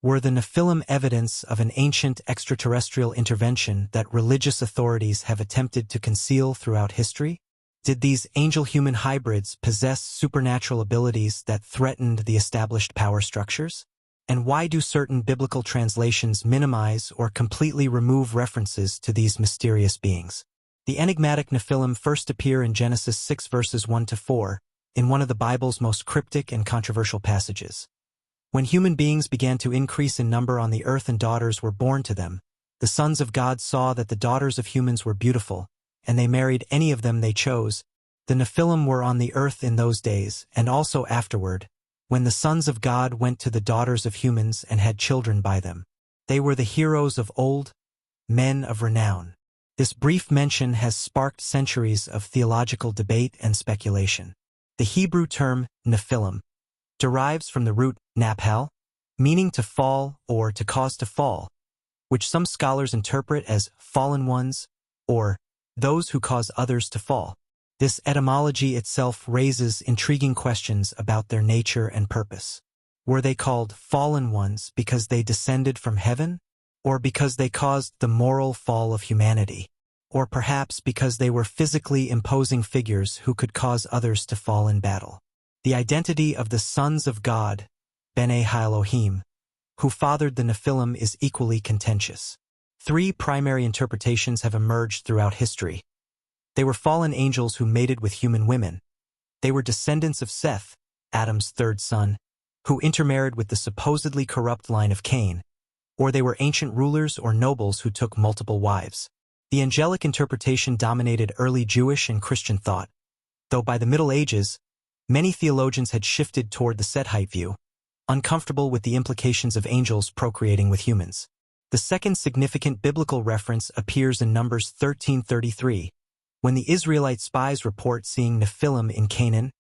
Were the Nephilim evidence of an ancient extraterrestrial intervention that religious authorities have attempted to conceal throughout history? Did these angel-human hybrids possess supernatural abilities that threatened the established power structures? And why do certain biblical translations minimize or completely remove references to these mysterious beings? The enigmatic Nephilim first appear in Genesis 6 verses 1 to 4, in one of the Bible's most cryptic and controversial passages. When human beings began to increase in number on the earth and daughters were born to them, the sons of God saw that the daughters of humans were beautiful, and they married any of them they chose. The Nephilim were on the earth in those days, and also afterward, when the sons of God went to the daughters of humans and had children by them. They were the heroes of old, men of renown. This brief mention has sparked centuries of theological debate and speculation. The Hebrew term Nephilim derives from the root naphal, meaning to fall or to cause to fall, which some scholars interpret as fallen ones or those who cause others to fall. This etymology itself raises intriguing questions about their nature and purpose. Were they called fallen ones because they descended from heaven, or because they caused the moral fall of humanity, or perhaps because they were physically imposing figures who could cause others to fall in battle? The identity of the sons of God, Bnei Ha-Elohim, who fathered the Nephilim, is equally contentious. Three primary interpretations have emerged throughout history. They were fallen angels who mated with human women. They were descendants of Seth, Adam's third son, who intermarried with the supposedly corrupt line of Cain, or they were ancient rulers or nobles who took multiple wives. The angelic interpretation dominated early Jewish and Christian thought, though by the Middle Ages, many theologians had shifted toward the Sethite view, uncomfortable with the implications of angels procreating with humans. The second significant biblical reference appears in Numbers 13:33, when the Israelite spies report seeing Nephilim in Canaan.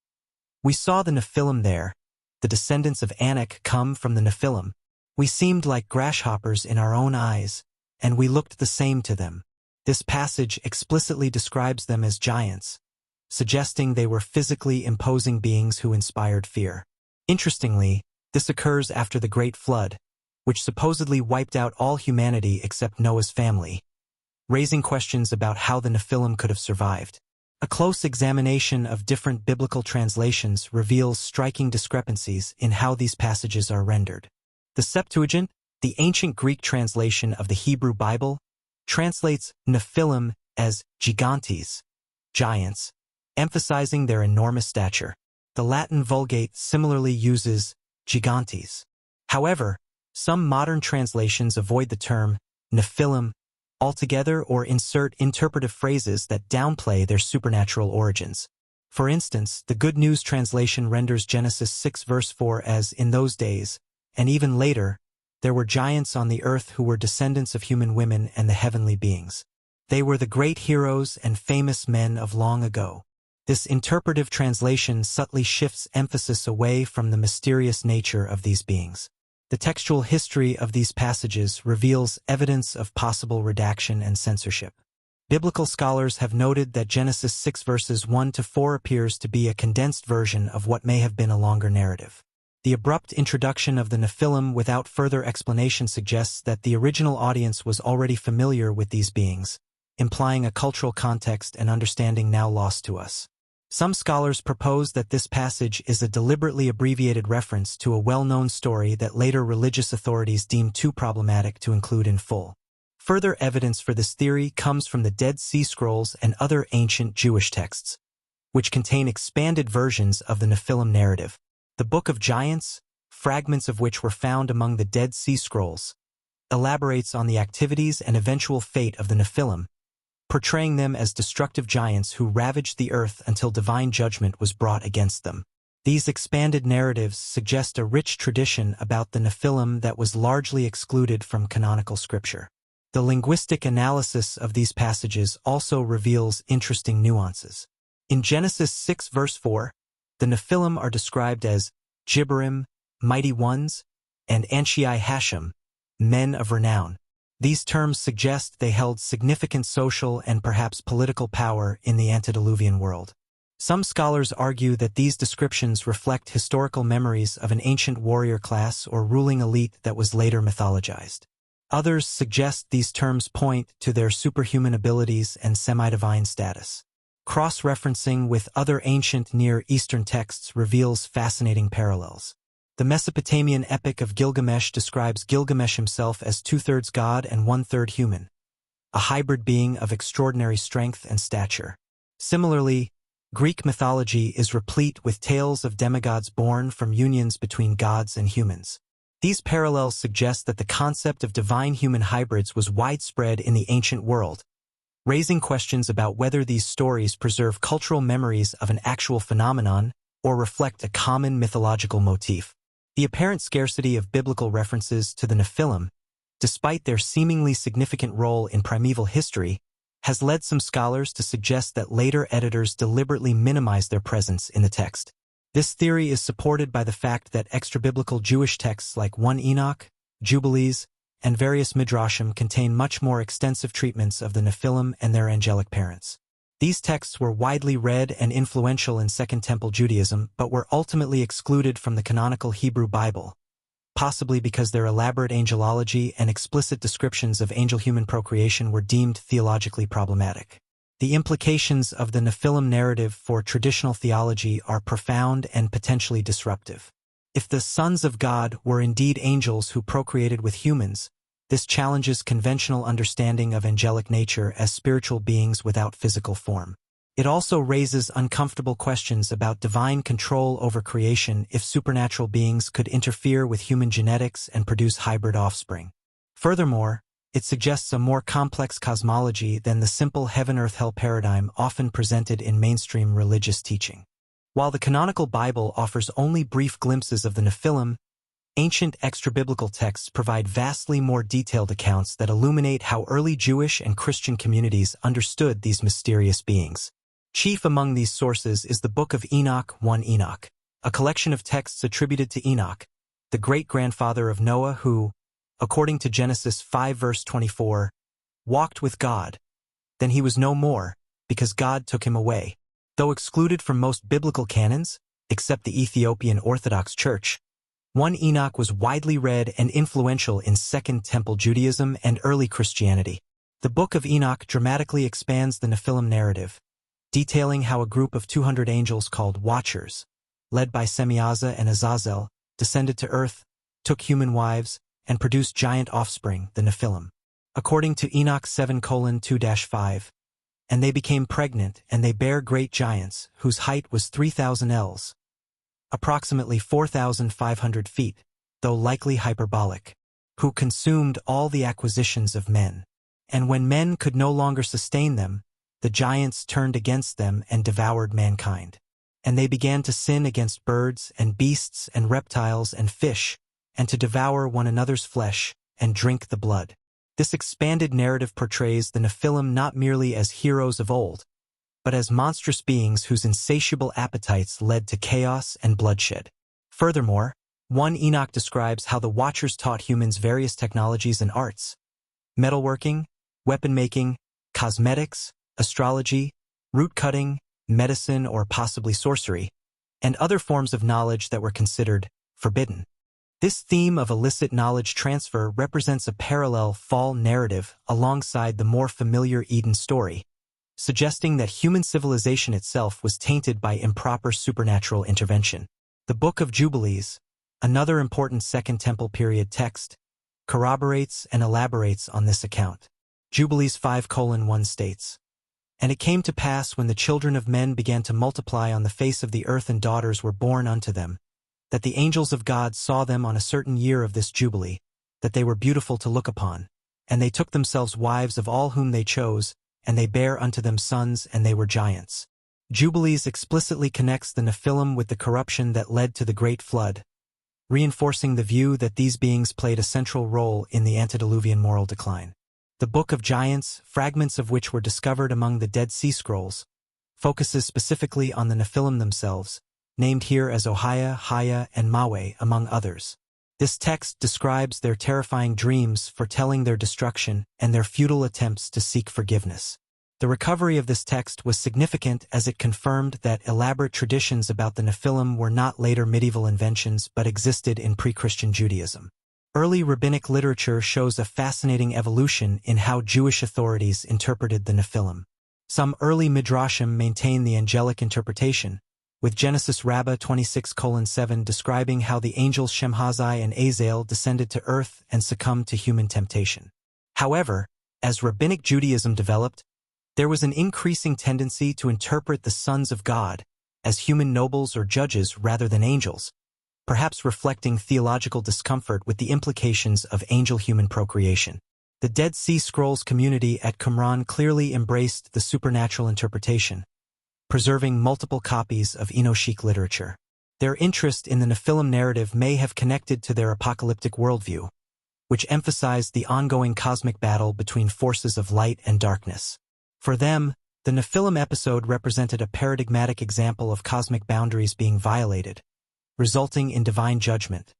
"We saw the Nephilim there. The descendants of Anak come from the Nephilim. We seemed like grasshoppers in our own eyes, and we looked the same to them." This passage explicitly describes them as giants, suggesting they were physically imposing beings who inspired fear. Interestingly, this occurs after the Great Flood, which supposedly wiped out all humanity except Noah's family, raising questions about how the Nephilim could have survived. A close examination of different biblical translations reveals striking discrepancies in how these passages are rendered. The Septuagint, the ancient Greek translation of the Hebrew Bible, translates Nephilim as gigantes, giants, emphasizing their enormous stature. The Latin Vulgate similarly uses gigantes. However, some modern translations avoid the term Nephilim altogether or insert interpretive phrases that downplay their supernatural origins. For instance, the Good News translation renders Genesis 6 verse 4 as, "In those days, and even later, there were giants on the earth who were descendants of human women and the heavenly beings. They were the great heroes and famous men of long ago." This interpretive translation subtly shifts emphasis away from the mysterious nature of these beings. The textual history of these passages reveals evidence of possible redaction and censorship. Biblical scholars have noted that Genesis 6 verses 1 to 4 appears to be a condensed version of what may have been a longer narrative. The abrupt introduction of the Nephilim without further explanation suggests that the original audience was already familiar with these beings, implying a cultural context and understanding now lost to us. Some scholars propose that this passage is a deliberately abbreviated reference to a well-known story that later religious authorities deemed too problematic to include in full. Further evidence for this theory comes from the Dead Sea Scrolls and other ancient Jewish texts, which contain expanded versions of the Nephilim narrative. The Book of Giants, fragments of which were found among the Dead Sea Scrolls, elaborates on the activities and eventual fate of the Nephilim, portraying them as destructive giants who ravaged the earth until divine judgment was brought against them. These expanded narratives suggest a rich tradition about the Nephilim that was largely excluded from canonical scripture. The linguistic analysis of these passages also reveals interesting nuances. In Genesis 6 verse 4, the Nephilim are described as Gibborim, mighty ones, and Anshai Hashem, men of renown. These terms suggest they held significant social and perhaps political power in the antediluvian world. Some scholars argue that these descriptions reflect historical memories of an ancient warrior class or ruling elite that was later mythologized. Others suggest these terms point to their superhuman abilities and semi-divine status. Cross-referencing with other ancient Near Eastern texts reveals fascinating parallels. The Mesopotamian epic of Gilgamesh describes Gilgamesh himself as two-thirds god and one-third human, a hybrid being of extraordinary strength and stature. Similarly, Greek mythology is replete with tales of demigods born from unions between gods and humans. These parallels suggest that the concept of divine human hybrids was widespread in the ancient world, raising questions about whether these stories preserve cultural memories of an actual phenomenon or reflect a common mythological motif. The apparent scarcity of biblical references to the Nephilim, despite their seemingly significant role in primeval history, has led some scholars to suggest that later editors deliberately minimized their presence in the text. This theory is supported by the fact that extra-biblical Jewish texts like 1 Enoch, Jubilees, and various Midrashim contain much more extensive treatments of the Nephilim and their angelic parents. These texts were widely read and influential in Second Temple Judaism but were ultimately excluded from the canonical Hebrew Bible, possibly because their elaborate angelology and explicit descriptions of angel-human procreation were deemed theologically problematic. The implications of the Nephilim narrative for traditional theology are profound and potentially disruptive. If the sons of God were indeed angels who procreated with humans, this challenges conventional understanding of angelic nature as spiritual beings without physical form. It also raises uncomfortable questions about divine control over creation if supernatural beings could interfere with human genetics and produce hybrid offspring. Furthermore, it suggests a more complex cosmology than the simple heaven-earth-hell paradigm often presented in mainstream religious teaching. While the canonical Bible offers only brief glimpses of the Nephilim, ancient extra-biblical texts provide vastly more detailed accounts that illuminate how early Jewish and Christian communities understood these mysterious beings. Chief among these sources is the Book of Enoch, 1 Enoch, a collection of texts attributed to Enoch, the great-grandfather of Noah who, according to Genesis 5 verse 24, walked with God. Then he was no more, because God took him away. Though excluded from most biblical canons, except the Ethiopian Orthodox Church, 1 Enoch was widely read and influential in Second Temple Judaism and early Christianity. The Book of Enoch dramatically expands the Nephilim narrative, detailing how a group of 200 angels called Watchers, led by Semyaza and Azazel, descended to earth, took human wives, and produced giant offspring, the Nephilim. According to Enoch 7:2-5, and they became pregnant, and they bare great giants, whose height was 3,000 ells, approximately 4,500 feet, though likely hyperbolic, who consumed all the acquisitions of men. And when men could no longer sustain them, the giants turned against them and devoured mankind. And they began to sin against birds and beasts and reptiles and fish, and to devour one another's flesh and drink the blood. This expanded narrative portrays the Nephilim not merely as heroes of old, but as monstrous beings whose insatiable appetites led to chaos and bloodshed. Furthermore, 1 Enoch describes how the Watchers taught humans various technologies and arts: metalworking, weapon-making, cosmetics, astrology, root-cutting, medicine or possibly sorcery, and other forms of knowledge that were considered forbidden. This theme of illicit knowledge transfer represents a parallel fall narrative alongside the more familiar Eden story, suggesting that human civilization itself was tainted by improper supernatural intervention. The Book of Jubilees, another important Second Temple period text, corroborates and elaborates on this account. Jubilees 5:1 states, "And it came to pass when the children of men began to multiply on the face of the earth and daughters were born unto them, that the angels of God saw them on a certain year of this Jubilee, that they were beautiful to look upon, and they took themselves wives of all whom they chose, and they bare unto them sons, and they were giants." Jubilees explicitly connects the Nephilim with the corruption that led to the Great Flood, reinforcing the view that these beings played a central role in the antediluvian moral decline. The Book of Giants, fragments of which were discovered among the Dead Sea Scrolls, focuses specifically on the Nephilim themselves, named here as Ohia, Haya, and Mawe, among others. This text describes their terrifying dreams foretelling their destruction and their futile attempts to seek forgiveness. The recovery of this text was significant as it confirmed that elaborate traditions about the Nephilim were not later medieval inventions but existed in pre-Christian Judaism. Early rabbinic literature shows a fascinating evolution in how Jewish authorities interpreted the Nephilim. Some early midrashim maintain the angelic interpretation, with Genesis Rabbah 26:7 describing how the angels Shemhazai and Azael descended to earth and succumbed to human temptation. However, as rabbinic Judaism developed, there was an increasing tendency to interpret the sons of God as human nobles or judges rather than angels, perhaps reflecting theological discomfort with the implications of angel-human procreation. The Dead Sea Scrolls community at Qumran clearly embraced the supernatural interpretation, preserving multiple copies of Enoshic literature. Their interest in the Nephilim narrative may have connected to their apocalyptic worldview, which emphasized the ongoing cosmic battle between forces of light and darkness. For them, the Nephilim episode represented a paradigmatic example of cosmic boundaries being violated, resulting in divine judgment,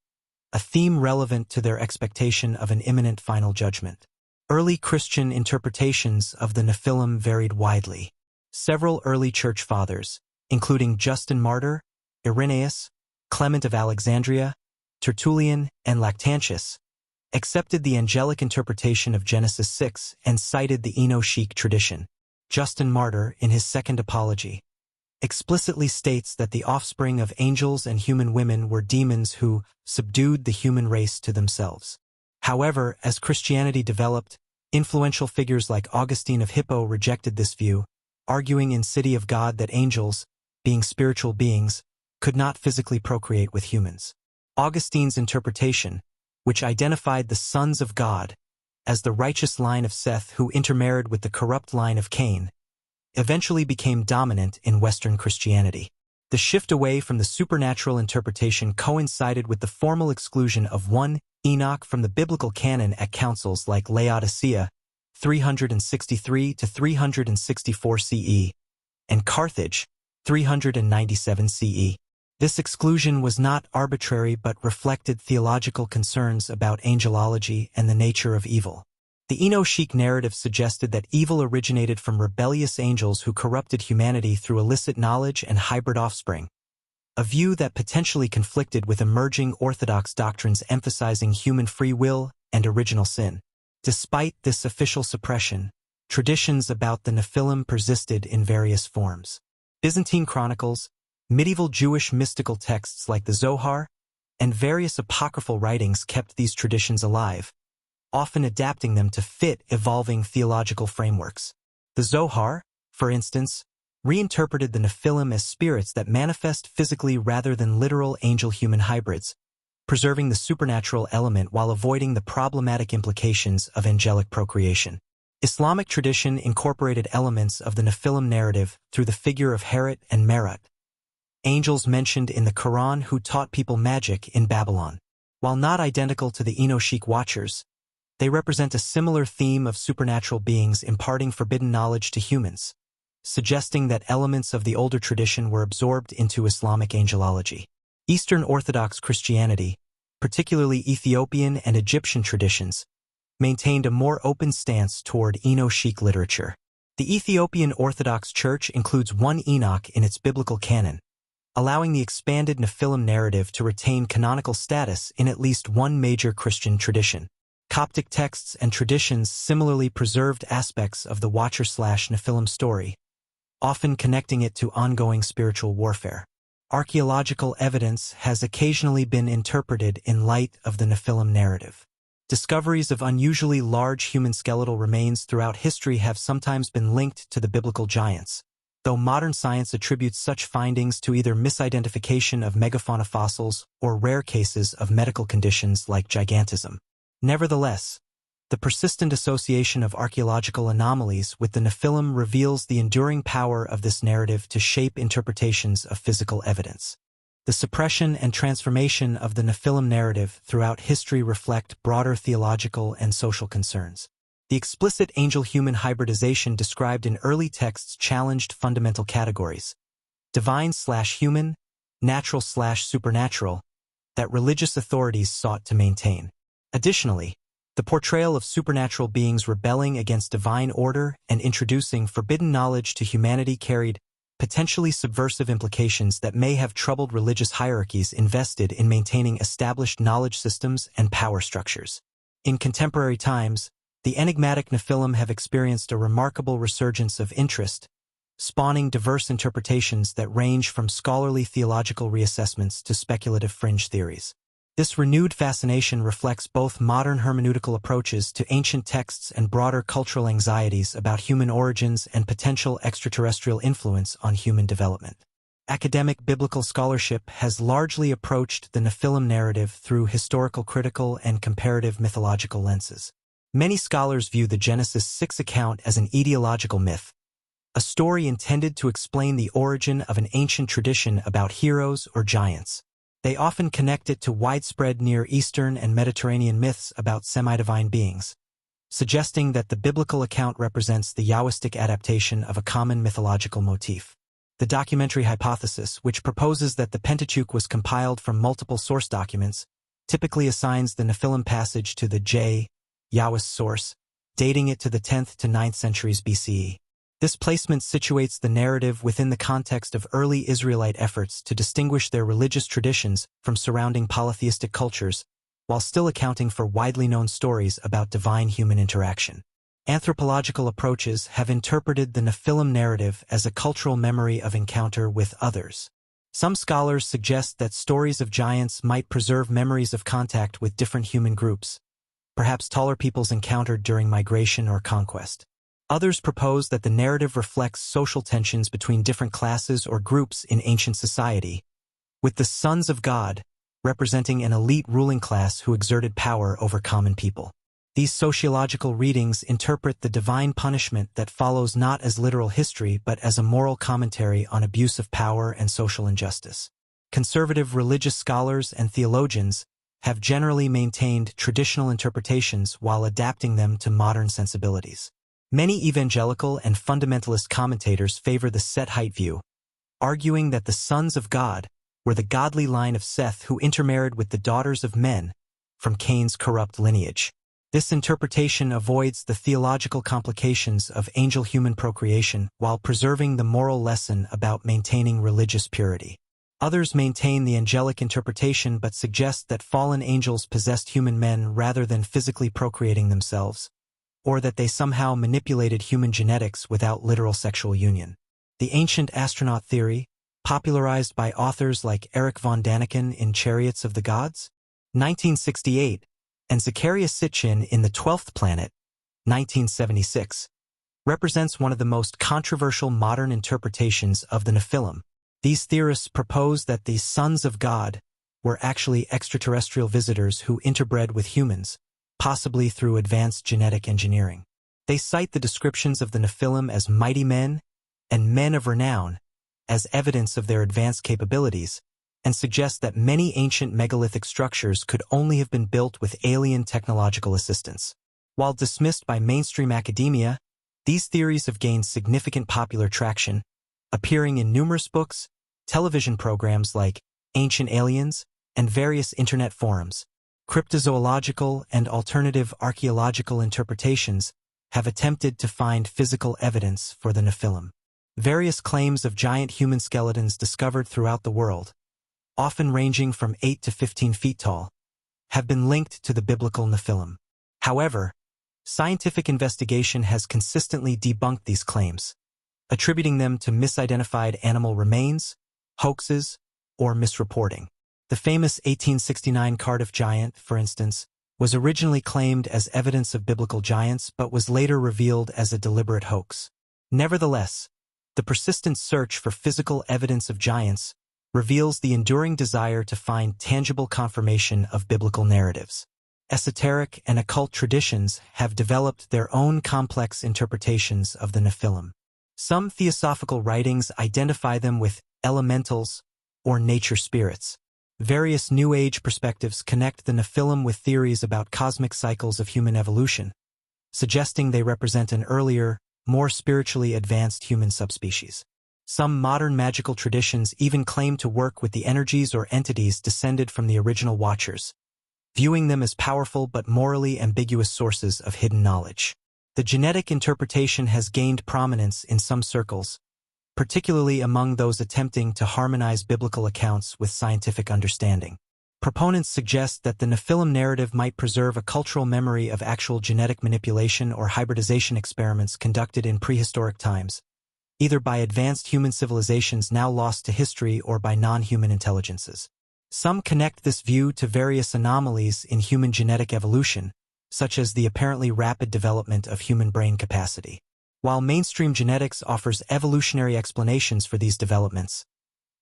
a theme relevant to their expectation of an imminent final judgment. Early Christian interpretations of the Nephilim varied widely. Several early church fathers, including Justin Martyr, Irenaeus, Clement of Alexandria, Tertullian, and Lactantius, accepted the angelic interpretation of Genesis 6 and cited the Enoshic tradition. Justin Martyr, in his Second Apology, explicitly states that the offspring of angels and human women were demons who subdued the human race to themselves. However, as Christianity developed, influential figures like Augustine of Hippo rejected this view, arguing in City of God that angels, being spiritual beings, could not physically procreate with humans. Augustine's interpretation, which identified the sons of God as the righteous line of Seth who intermarried with the corrupt line of Cain, eventually became dominant in Western Christianity. The shift away from the supernatural interpretation coincided with the formal exclusion of 1 Enoch from the biblical canon at councils like Laodicea, 363 to 364 CE, and Carthage, 397 CE. This exclusion was not arbitrary but reflected theological concerns about angelology and the nature of evil. The Enoshic narrative suggested that evil originated from rebellious angels who corrupted humanity through illicit knowledge and hybrid offspring, a view that potentially conflicted with emerging Orthodox doctrines emphasizing human free will and original sin. Despite this official suppression, traditions about the Nephilim persisted in various forms. Byzantine chronicles, medieval Jewish mystical texts like the Zohar, and various apocryphal writings kept these traditions alive, often adapting them to fit evolving theological frameworks. The Zohar, for instance, reinterpreted the Nephilim as spirits that manifest physically rather than literal angel-human hybrids, preserving the supernatural element while avoiding the problematic implications of angelic procreation. Islamic tradition incorporated elements of the Nephilim narrative through the figure of Harut and Marut, angels mentioned in the Quran who taught people magic in Babylon. While not identical to the Enoshic Watchers, they represent a similar theme of supernatural beings imparting forbidden knowledge to humans, suggesting that elements of the older tradition were absorbed into Islamic angelology. Eastern Orthodox Christianity, particularly Ethiopian and Egyptian traditions, maintained a more open stance toward Enoshic literature. The Ethiopian Orthodox Church includes 1 Enoch in its biblical canon, allowing the expanded Nephilim narrative to retain canonical status in at least one major Christian tradition. Coptic texts and traditions similarly preserved aspects of the Watcher/Nephilim story, often connecting it to ongoing spiritual warfare. Archaeological evidence has occasionally been interpreted in light of the Nephilim narrative. Discoveries of unusually large human skeletal remains throughout history have sometimes been linked to the biblical giants, though modern science attributes such findings to either misidentification of megafauna fossils or rare cases of medical conditions like gigantism. Nevertheless, the persistent association of archaeological anomalies with the Nephilim reveals the enduring power of this narrative to shape interpretations of physical evidence. The suppression and transformation of the Nephilim narrative throughout history reflect broader theological and social concerns. The explicit angel-human hybridization described in early texts challenged fundamental categories, divine/human, natural/supernatural, that religious authorities sought to maintain. Additionally, The portrayal of supernatural beings rebelling against divine order and introducing forbidden knowledge to humanity carried potentially subversive implications that may have troubled religious hierarchies invested in maintaining established knowledge systems and power structures. In contemporary times, the enigmatic Nephilim have experienced a remarkable resurgence of interest, spawning diverse interpretations that range from scholarly theological reassessments to speculative fringe theories. This renewed fascination reflects both modern hermeneutical approaches to ancient texts and broader cultural anxieties about human origins and potential extraterrestrial influence on human development. Academic biblical scholarship has largely approached the Nephilim narrative through historical critical and comparative mythological lenses. Many scholars view the Genesis 6 account as an etiological myth, a story intended to explain the origin of an ancient tradition about heroes or giants. They often connect it to widespread Near Eastern and Mediterranean myths about semi-divine beings, suggesting that the biblical account represents the Yahwistic adaptation of a common mythological motif. The documentary hypothesis, which proposes that the Pentateuch was compiled from multiple source documents, typically assigns the Nephilim passage to the Yahwist source, dating it to the 10th to 9th centuries BCE. This placement situates the narrative within the context of early Israelite efforts to distinguish their religious traditions from surrounding polytheistic cultures, while still accounting for widely known stories about divine-human interaction. Anthropological approaches have interpreted the Nephilim narrative as a cultural memory of encounter with others. Some scholars suggest that stories of giants might preserve memories of contact with different human groups, perhaps taller peoples encountered during migration or conquest. Others propose that the narrative reflects social tensions between different classes or groups in ancient society, with the sons of God representing an elite ruling class who exerted power over common people. These sociological readings interpret the divine punishment that follows not as literal history but as a moral commentary on abuse of power and social injustice. Conservative religious scholars and theologians have generally maintained traditional interpretations while adapting them to modern sensibilities. Many evangelical and fundamentalist commentators favor the Sethite view, arguing that the sons of God were the godly line of Seth who intermarried with the daughters of men from Cain's corrupt lineage. This interpretation avoids the theological complications of angel-human procreation while preserving the moral lesson about maintaining religious purity. Others maintain the angelic interpretation but suggest that fallen angels possessed human men rather than physically procreating themselves, or that they somehow manipulated human genetics without literal sexual union. The ancient astronaut theory, popularized by authors like Erich von Däniken in Chariots of the Gods, 1968, and Zecharia Sitchin in The 12th Planet, 1976, represents one of the most controversial modern interpretations of the Nephilim. These theorists propose that the sons of God were actually extraterrestrial visitors who interbred with humans, possibly through advanced genetic engineering. They cite the descriptions of the Nephilim as mighty men and men of renown as evidence of their advanced capabilities, and suggest that many ancient megalithic structures could only have been built with alien technological assistance. While dismissed by mainstream academia, these theories have gained significant popular traction, appearing in numerous books, television programs like Ancient Aliens, and various internet forums. Cryptozoological and alternative archaeological interpretations have attempted to find physical evidence for the Nephilim. Various claims of giant human skeletons discovered throughout the world, often ranging from 8 to 15 feet tall, have been linked to the biblical Nephilim. However, scientific investigation has consistently debunked these claims, attributing them to misidentified animal remains, hoaxes, or misreporting. The famous 1869 Cardiff giant, for instance, was originally claimed as evidence of biblical giants but was later revealed as a deliberate hoax. Nevertheless, the persistent search for physical evidence of giants reveals the enduring desire to find tangible confirmation of biblical narratives. Esoteric and occult traditions have developed their own complex interpretations of the Nephilim. Some theosophical writings identify them with elementals or nature spirits. Various New Age perspectives connect the Nephilim with theories about cosmic cycles of human evolution, suggesting they represent an earlier, more spiritually advanced human subspecies. Some modern magical traditions even claim to work with the energies or entities descended from the original Watchers, viewing them as powerful but morally ambiguous sources of hidden knowledge. The genetic interpretation has gained prominence in some circles, particularly among those attempting to harmonize biblical accounts with scientific understanding. Proponents suggest that the Nephilim narrative might preserve a cultural memory of actual genetic manipulation or hybridization experiments conducted in prehistoric times, either by advanced human civilizations now lost to history or by non-human intelligences. Some connect this view to various anomalies in human genetic evolution, such as the apparently rapid development of human brain capacity. While mainstream genetics offers evolutionary explanations for these developments,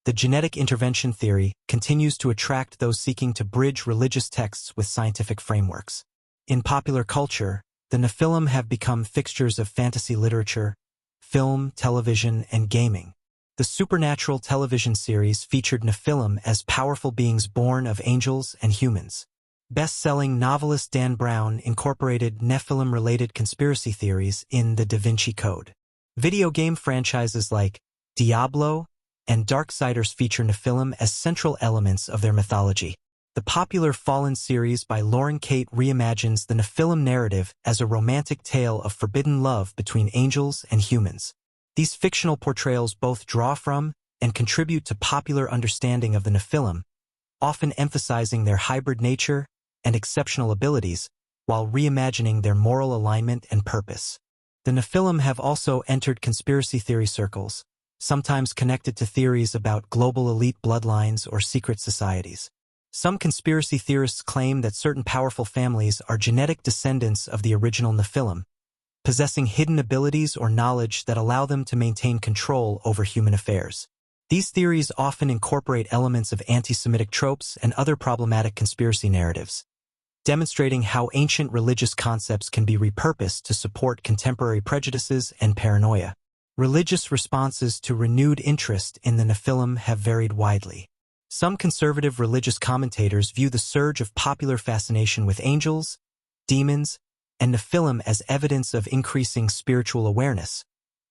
the genetic intervention theory continues to attract those seeking to bridge religious texts with scientific frameworks. In popular culture, the Nephilim have become fixtures of fantasy literature, film, television, and gaming. The supernatural television series featured Nephilim as powerful beings born of angels and humans. Best-selling novelist Dan Brown incorporated Nephilim-related conspiracy theories in The Da Vinci Code. Video game franchises like Diablo and Darksiders feature Nephilim as central elements of their mythology. The popular Fallen series by Lauren Kate reimagines the Nephilim narrative as a romantic tale of forbidden love between angels and humans. These fictional portrayals both draw from and contribute to popular understanding of the Nephilim, often emphasizing their hybrid nature and exceptional abilities, while reimagining their moral alignment and purpose. The Nephilim have also entered conspiracy theory circles, sometimes connected to theories about global elite bloodlines or secret societies. Some conspiracy theorists claim that certain powerful families are genetic descendants of the original Nephilim, possessing hidden abilities or knowledge that allow them to maintain control over human affairs. These theories often incorporate elements of anti-Semitic tropes and other problematic conspiracy narratives, demonstrating how ancient religious concepts can be repurposed to support contemporary prejudices and paranoia. Religious responses to renewed interest in the Nephilim have varied widely. Some conservative religious commentators view the surge of popular fascination with angels, demons, and Nephilim as evidence of increasing spiritual awareness,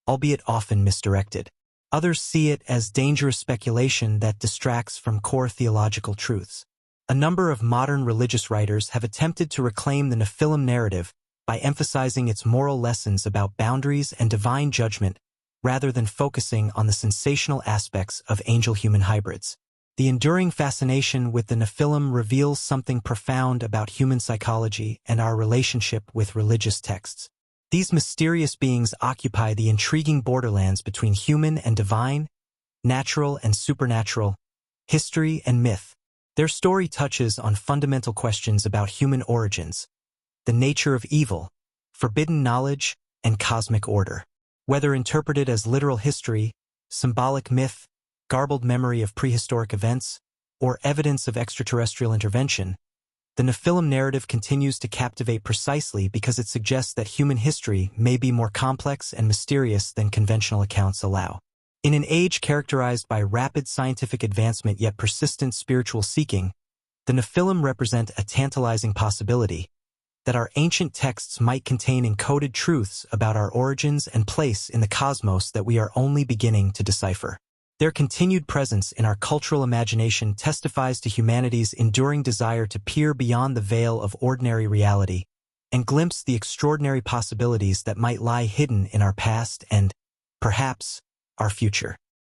albeit often misdirected. Others see it as dangerous speculation that distracts from core theological truths. A number of modern religious writers have attempted to reclaim the Nephilim narrative by emphasizing its moral lessons about boundaries and divine judgment rather than focusing on the sensational aspects of angel-human hybrids. The enduring fascination with the Nephilim reveals something profound about human psychology and our relationship with religious texts. These mysterious beings occupy the intriguing borderlands between human and divine, natural and supernatural, history and myth. Their story touches on fundamental questions about human origins, the nature of evil, forbidden knowledge, and cosmic order. Whether interpreted as literal history, symbolic myth, garbled memory of prehistoric events, or evidence of extraterrestrial intervention, the Nephilim narrative continues to captivate precisely because it suggests that human history may be more complex and mysterious than conventional accounts allow. In an age characterized by rapid scientific advancement yet persistent spiritual seeking, the Nephilim represent a tantalizing possibility that our ancient texts might contain encoded truths about our origins and place in the cosmos that we are only beginning to decipher. Their continued presence in our cultural imagination testifies to humanity's enduring desire to peer beyond the veil of ordinary reality and glimpse the extraordinary possibilities that might lie hidden in our past and, perhaps, our future.